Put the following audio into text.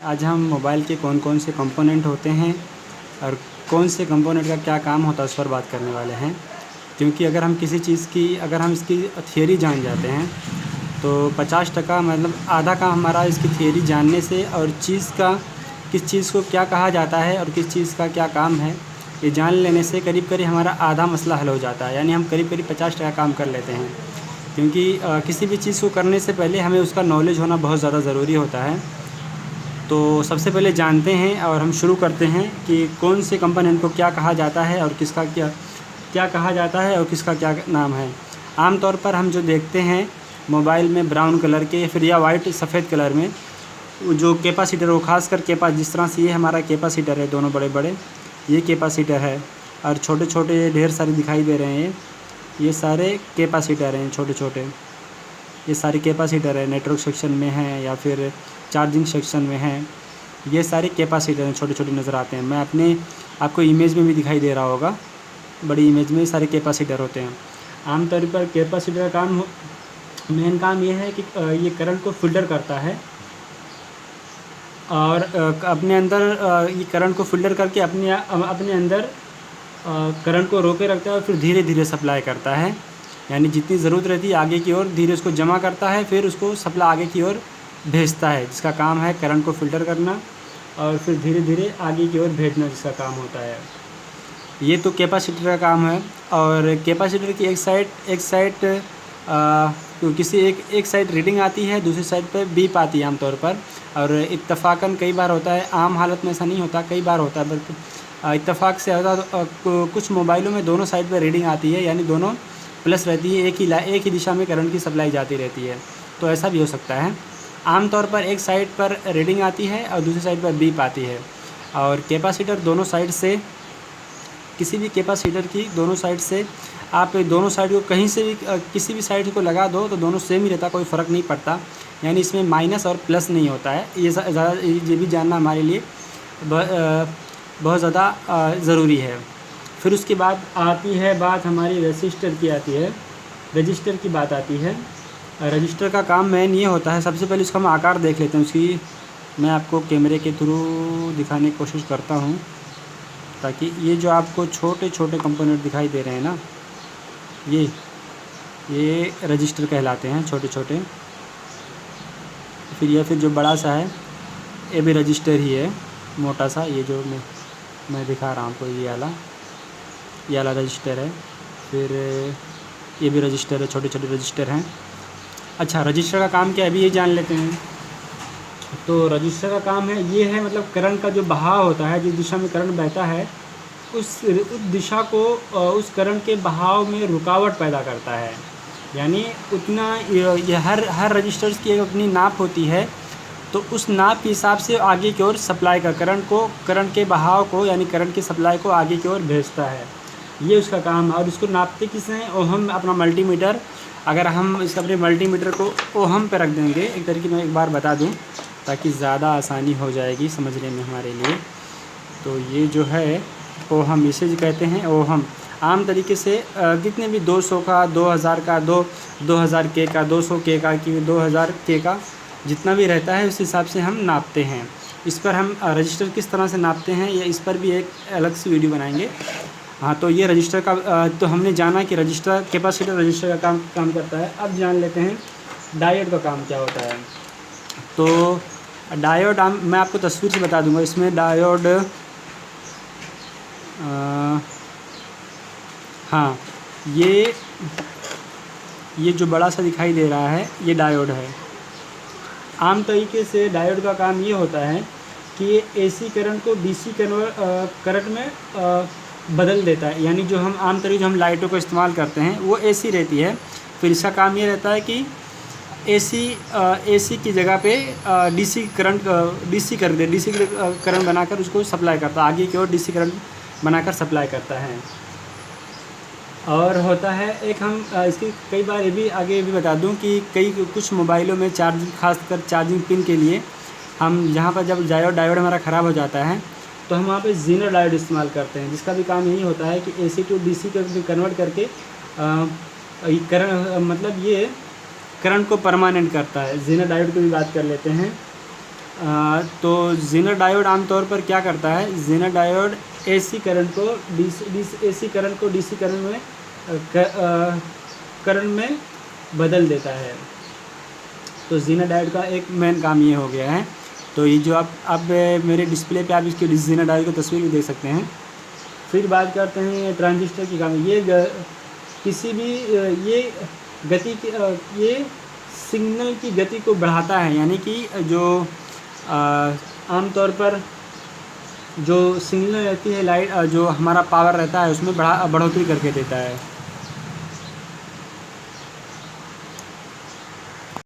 आज हम मोबाइल के कौन कौन से कंपोनेंट होते हैं और कौन से कंपोनेंट का क्या काम होता है उस पर बात करने वाले हैं। क्योंकि अगर हम किसी चीज़ की इसकी थियरी जान जाते हैं तो 50% मतलब आधा काम हमारा इसकी थियरी जानने से और किस चीज़ को क्या कहा जाता है और किस चीज़ का क्या काम है ये जान लेने से करीब करीब हमारा आधा मसला हल हो जाता है। यानी हम करीब करीब 50% काम कर लेते हैं। क्योंकि किसी भी चीज़ को करने से पहले हमें उसका नॉलेज होना बहुत ज़्यादा ज़रूरी होता है। तो सबसे पहले जानते हैं और हम शुरू करते हैं कि कौन से कंपोनेंट को क्या कहा जाता है और किसका क्या क्या कहा जाता है और किसका क्या नाम है। आमतौर पर हम जो देखते हैं मोबाइल में ब्राउन कलर के फिर या वाइट सफ़ेद कलर में जो कैपेसिटर हो, खासकर जिस तरह से ये हमारा कैपेसिटर है, दोनों बड़े बड़े ये कैपेसिटर है और छोटे छोटे ढेर सारे दिखाई दे रहे हैं। ये सारे कैपेसिटर हैं, छोटे छोटे ये सारे कैपेसिटर है, नेटवर्क सेक्शन में हैं या फिर चार्जिंग सेक्शन में हैं। ये सारे कैपेसिटर हैं, छोटे छोटे नज़र आते हैं। मैं आपको इमेज में भी दिखाई दे रहा होगा, बड़ी इमेज में सारे कैपेसिटर होते हैं। आमतौर पर कैपेसिटर का मेन काम ये है कि ये करंट को फ़िल्टर करता है और अपने अंदर ये करंट को फ़िल्टर करके अपने अंदर करंट को रोके रखता है और फिर धीरे धीरे सप्लाई करता है। यानी जितनी ज़रूरत रहती है आगे की ओर धीरे उसको जमा करता है, फिर उसको सप्लाई आगे की ओर भेजता है, जिसका काम है करंट को फ़िल्टर करना और फिर धीरे धीरे आगे की ओर भेजना, जिसका काम होता है। ये तो कैपेसिटर का काम है। और कैपेसिटर की एक साइड तो किसी एक साइड रीडिंग आती है, दूसरी साइड पे बीप आती है आमतौर पर। और इत्तफ़ाक़न कई बार होता है, आम हालत में ऐसा नहीं होता, कई बार होता है, बल्कि इत्तफ़ाक़ से होता तो कुछ मोबाइलों में दोनों साइड पे रीडिंग आती है, यानी दोनों प्लस रहती है, एक ही दिशा में करंट की सप्लाई जाती रहती है। तो ऐसा भी हो सकता है। आमतौर पर एक साइड पर रीडिंग आती है और दूसरी साइड पर बीप आती है। और कैपेसिटर दोनों साइड से, किसी भी कैपेसिटर की दोनों साइड से आप दोनों साइड को कहीं से भी किसी भी साइड को लगा दो तो दोनों सेम ही रहता, कोई फ़र्क नहीं पड़ता। यानी इसमें माइनस और प्लस नहीं होता है। ये भी जानना हमारे लिए बहुत ज़्यादा ज़रूरी है। फिर उसके बाद आती है बात हमारी रजिस्टर की आती है। रजिस्टर की बात आती है। रजिस्टर का काम मेन ये होता है, सबसे पहले उसका हम आकार देख लेते हैं। उसकी मैं आपको कैमरे के थ्रू दिखाने की कोशिश करता हूँ, ताकि ये जो आपको छोटे छोटे कंपोनेंट दिखाई दे रहे हैं ना, ये रजिस्टर कहलाते हैं, छोटे छोटे। फिर जो बड़ा सा है ये भी रजिस्टर ही है, मोटा सा। ये जो मैं दिखा रहा हूँ आपको, ये वाला रजिस्टर है। फिर ये भी रजिस्टर है, छोटे छोटे रजिस्टर हैं। अच्छा, रजिस्टर का काम क्या है अभी ये जान लेते हैं। तो रजिस्टर का काम ये है मतलब करंट का जो बहाव होता है, जिस दिशा में करंट बहता है उस दिशा को उस करंट के बहाव में रुकावट पैदा करता है। यानी उतना ये हर रजिस्टर्स की एक अपनी नाप होती है, तो उस नाप के हिसाब से आगे की ओर सप्लाई का करंट के बहाव को, यानी करंट की सप्लाई को आगे की ओर भेजता है। ये उसका काम है। और उसको नापते किससे हैं? ओहम, अपना मल्टीमीटर। अगर हम इस अपने मल्टीमीटर को ओहम पे रख देंगे, एक तरीके में एक बार बता दूं ताकि ज़्यादा आसानी हो जाएगी समझने में हमारे लिए। तो ये जो है ओहम, इसे जो कहते हैं ओहम। आम तरीके से जितने भी 200 का, 2000 का, 2000 के का, 200 के का, 2000 के का जितना भी रहता है उस हिसाब से हम नापते हैं। इस पर हम रजिस्टर किस तरह से नापते हैं या इस पर भी एक अलग सी वीडियो बनाएंगे। हाँ, तो ये रजिस्टर का तो हमने जाना कि कैपेसिटर रजिस्टर का काम करता है। अब जान लेते हैं डायोड का काम क्या होता है। तो डायोड मैं आपको तस्वीर से बता दूंगा। इसमें डायोड, हाँ, ये जो बड़ा सा दिखाई दे रहा है ये डायोड है। आम तरीके से डायोड का काम ये होता है कि ये एसी करंट को डीसी करंट में बदल देता है। यानी जो हम आम तरीके हम लाइटों को इस्तेमाल करते हैं वो एसी रहती है। फिर इसका काम ये रहता है कि एसी की जगह पे डीसी करंट बनाकर उसको सप्लाई करता है, आगे की ओर डीसी करंट बनाकर सप्लाई करता है। और होता है एक, हम इसकी कई बार ये भी आगे भी बता दूं कि कुछ मोबाइलों में खासकर चार्जिंग पिन के लिए हम जहाँ पर जब डायोड हमारा ख़राब हो जाता है तो हम वहाँ पे ज़ीनर डायोड इस्तेमाल करते हैं, जिसका भी काम यही होता है कि एसी टू डीसी कन्वर्ट करके मतलब ये करंट को परमानेंट करता है। ज़ीनर डायोड की भी बात कर लेते हैं। तो जेनर डायोड आमतौर पर क्या करता है, जेनर डायोड एसी करंट को एसी करंट को डीसी करंट में बदल देता है। तो जेनर डायोड का एक मेन काम ये हो गया है। तो ये जो आप मेरे डिस्प्ले पे आप इसके जेनर डायोड की तस्वीर भी देख सकते हैं। फिर बात करते हैं ट्रांजिस्टर की काम। किसी भी ये गति की ये सिग्नल की गति को बढ़ाता है, यानी कि जो आमतौर पर जो सिग्नल रहती है लाइट जो हमारा पावर रहता है उसमें बढ़ोतरी करके देता है।